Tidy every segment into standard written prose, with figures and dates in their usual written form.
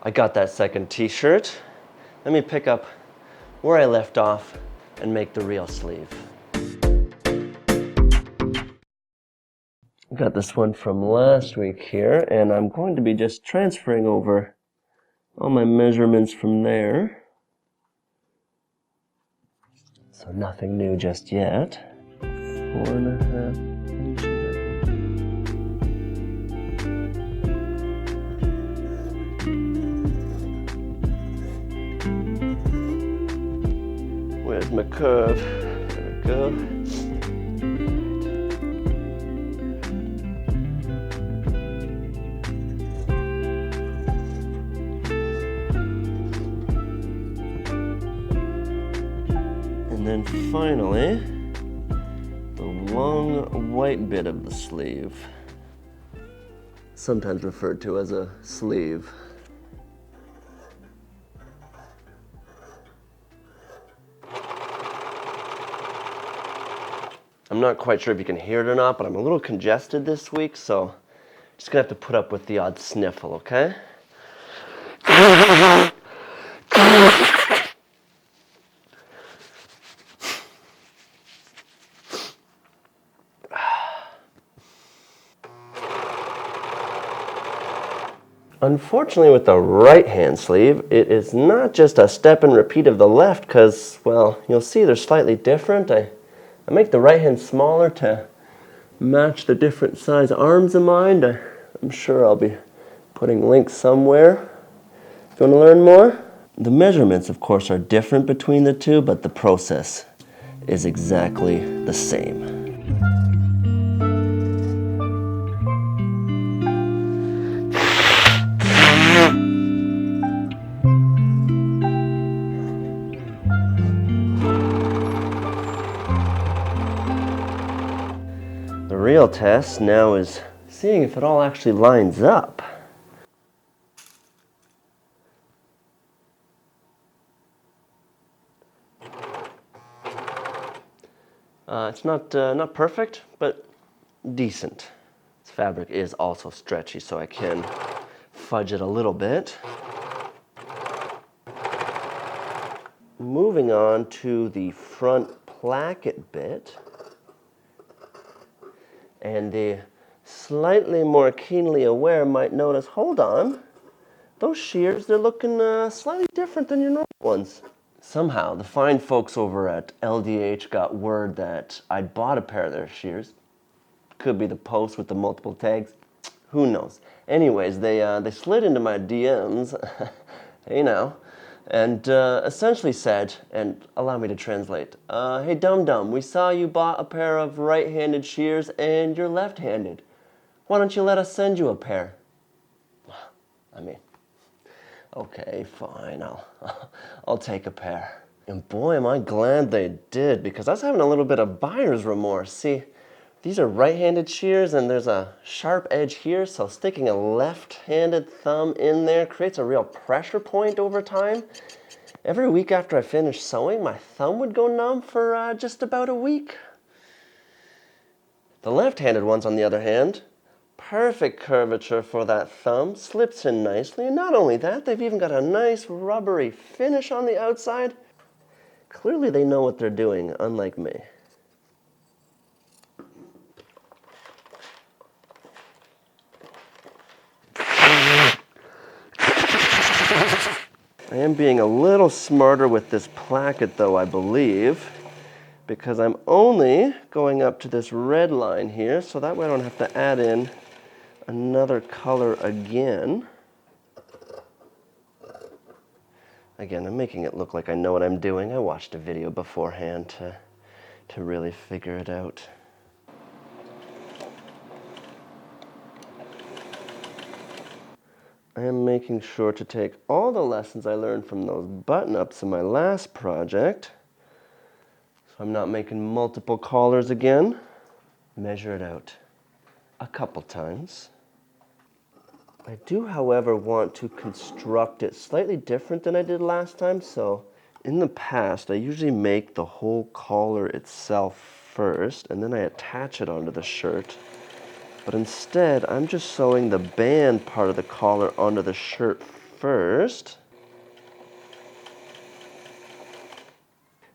I got that second t-shirt. Let me pick up where I left off and make the real sleeve. Got this one from last week here, and I'm going to be just transferring over all my measurements from there. So nothing new just yet. 4.5 inches. Where's my curve? There we go. And then finally, the long white bit of the sleeve, sometimes referred to as a sleeve. I'm not quite sure if you can hear it or not, but I'm a little congested this week, so just gonna have to put up with the odd sniffle, okay? Unfortunately, with the right hand sleeve, it is not just a step and repeat of the left because, well, you'll see they're slightly different. I make the right hand smaller to match the different size arms of mine. I'm sure I'll be putting links somewhere if you want to learn more. The measurements, of course, are different between the two, but the process is exactly the same. The real test now is seeing if it all actually lines up. It's not perfect, but decent. This fabric is also stretchy, so I can fudge it a little bit. Moving on to the front placket bit. And the slightly more keenly aware might notice, hold on, those shears, they're looking slightly different than your normal ones. Somehow, the fine folks over at LDH got word that I'd bought a pair of their shears. Could be the post with the multiple tags. Who knows? Anyways, they slid into my DMs, hey now, and essentially said, and allow me to translate, hey dum-dum, we saw you bought a pair of right-handed shears and you're left-handed. Why don't you let us send you a pair? I mean, okay, fine, I'll take a pair. And boy, am I glad they did, because I was having a little bit of buyer's remorse. See, these are right-handed shears and there's a sharp edge here, so sticking a left-handed thumb in there creates a real pressure point over time. Every week after I finished sewing, my thumb would go numb for just about a week. The left-handed ones, on the other hand, perfect curvature for that thumb, slips in nicely, and not only that, they've even got a nice rubbery finish on the outside. Clearly they know what they're doing, unlike me. I am being a little smarter with this placket though, I believe, because I'm only going up to this red line here, so that way I don't have to add in another color again. Again, I'm making it look like I know what I'm doing. I watched a video beforehand to really figure it out. I am making sure to take all the lessons I learned from those button-ups in my last project, so I'm not making multiple collars again. Measure it out a couple times. I do, however, want to construct it slightly different than I did last time. So in the past, I usually make the whole collar itself first, and then I attach it onto the shirt. But instead, I'm just sewing the band part of the collar onto the shirt first.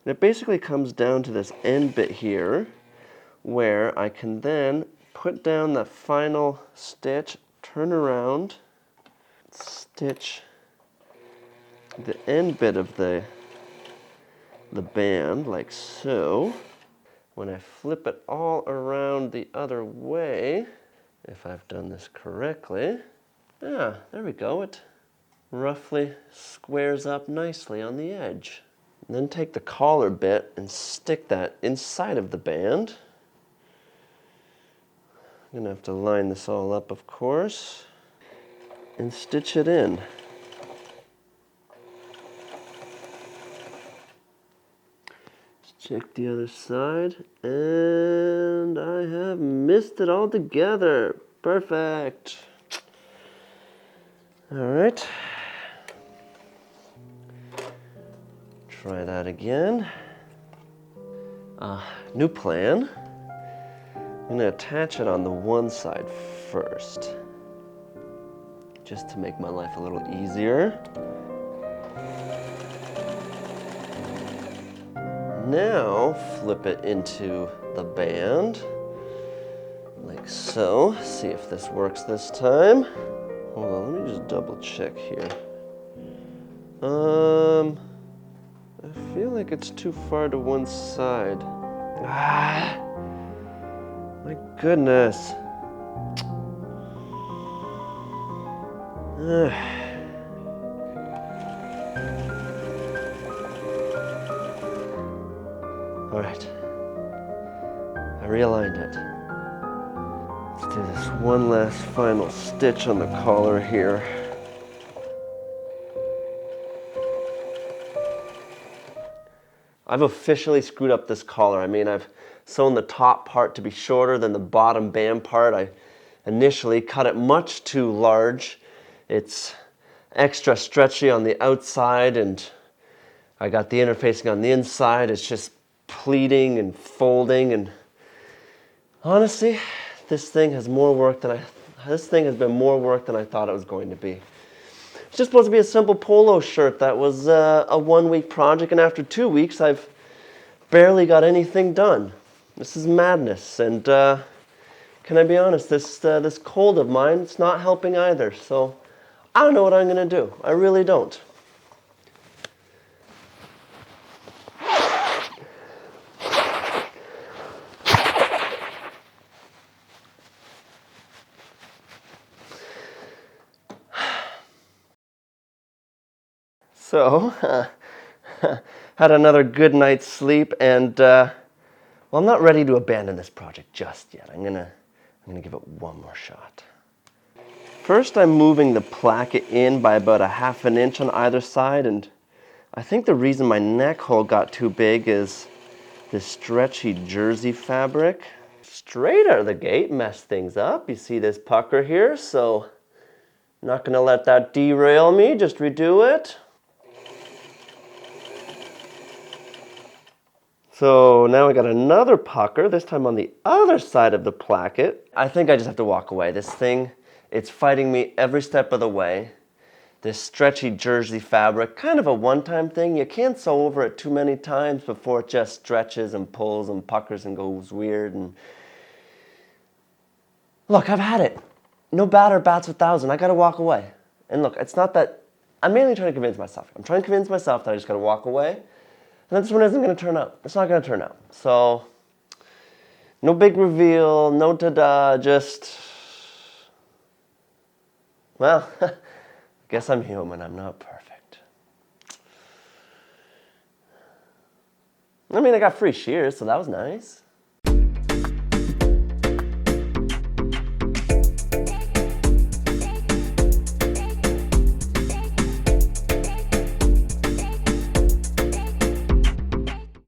And it basically comes down to this end bit here where I can then put down the final stitch, turn around, stitch the end bit of the band like so. When I flip it all around the other way, if I've done this correctly, there we go. It roughly squares up nicely on the edge. And then take the collar bit and stick that inside of the band. I'm gonna have to line this all up, of course, and stitch it in. Check the other side, and I have missed it all together. Perfect. All right. Try that again. New plan. I'm going to attach it on the one side first, just to make my life a little easier. Now flip it into the band, like so. See if this works this time. Hold on, let me just double check here. I feel like it's too far to one side. My goodness. All right, I realigned it. Let's do this one last final stitch on the collar here. I've officially screwed up this collar. I mean, I've sewn the top part to be shorter than the bottom band part. I initially cut it much too large. It's extra stretchy on the outside, and I got the interfacing on the inside. It's just pleating and folding, and honestly, this thing has been more work than I thought it was going to be. It's just supposed to be a simple polo shirt that was a 1-week project, and after 2 weeks, I've barely got anything done. This is madness, and can I be honest, this cold of mine, it's not helping either, so I don't know what I'm going to do. I really don't. So, had another good night's sleep, and well, I'm not ready to abandon this project just yet. I'm gonna give it one more shot. First, I'm moving the placket in by about 1/2 inch on either side, and I think the reason my neck hole got too big is this stretchy jersey fabric. Straight out of the gate, messed things up. You see this pucker here, so I'm not gonna let that derail me, just redo it. So now I got another pucker, this time on the other side of the placket. I think I just have to walk away. This thing, it's fighting me every step of the way. This stretchy jersey fabric, kind of a one-time thing. You can't sew over it too many times before it just stretches and pulls and puckers and goes weird. And look, I've had it. No batter bats 1,000. I gotta walk away. And look, it's not that, I'm mainly trying to convince myself. I'm trying to convince myself that I just gotta walk away. And this one isn't going to turn out. It's not going to turn out. So, no big reveal, no ta-da, just, well, I guess I'm human. I'm not perfect. I mean, I got free shears, so that was nice.